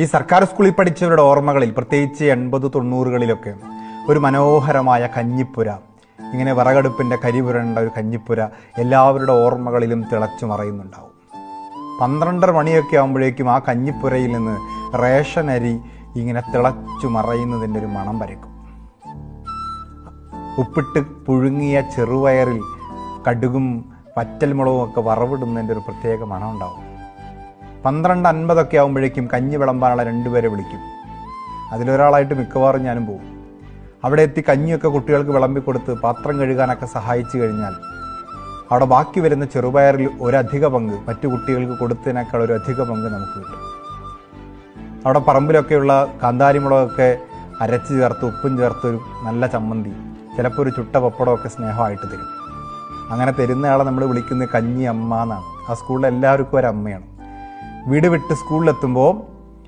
ഈ സർക്കാർ സ്കൂളിൽ പഠിച്ചവരുടെ ഓർമ്മകളിൽ, പ്രത്യേകിച്ച് 80-90കളിലൊക്കെ ഒരു മനോഹരമായ കഞ്ഞിപ്പുര, ഇങ്ങനെ വിറകടുപ്പിൻ്റെ കരിപുരണ്ട ഒരു കഞ്ഞിപ്പുര എല്ലാവരുടെ ഓർമ്മകളിലും തിളച്ചു മറയുന്നുണ്ടാവും. 12:30 മണിയൊക്കെ ആകുമ്പോഴേക്കും ആ കഞ്ഞിപ്പുരയിൽ നിന്ന് റേഷൻ അരി ഇങ്ങനെ തിളച്ചു മറയുന്നതിൻ്റെ ഒരു മണം പരക്കും. ഉപ്പിട്ട് പുഴുങ്ങിയ ചെറുപയറിൽ കടുകും വറ്റൽമുളകും ഒക്കെ വറവിടുന്നതിൻ്റെ ഒരു പ്രത്യേക മണം ഉണ്ടാവും. 12:50 ആകുമ്പോഴേക്കും കഞ്ഞി വിളമ്പാനുള്ള 2 പേരെ വിളിക്കും. അതിലൊരാളായിട്ട് മിക്കവാറും ഞാനും പോകും. അവിടെ എത്തി കഞ്ഞിയൊക്കെ കുട്ടികൾക്ക് വിളമ്പിക്കൊടുത്ത് പാത്രം കഴുകാനൊക്കെ സഹായിച്ചു കഴിഞ്ഞാൽ അവിടെ ബാക്കി വരുന്ന ചെറുപയറിൽ ഒരധിക പങ്ക് മറ്റു കുട്ടികൾക്ക് കൊടുത്തതിനേക്കാൾ ഒരു അധിക പങ്ക് നമുക്ക് കിട്ടും. അവിടെ പറമ്പിലൊക്കെയുള്ള കാന്താരിമുളകൊക്കെ അരച്ച് ചേർത്ത് ഉപ്പും ചേർത്തൊരു നല്ല ചമ്മന്തി, ചിലപ്പോൾ ഒരു ചുട്ട പപ്പടമൊക്കെ സ്നേഹമായിട്ട് തരും. അങ്ങനെ തരുന്നയാളെ നമ്മൾ വിളിക്കുന്നത് കഞ്ഞി അമ്മ എന്നാണ്. ആ സ്കൂളിൽ എല്ലാവർക്കും ഒരു അമ്മയാണ്. വീട് വിട്ട് സ്കൂളിലെത്തുമ്പോൾ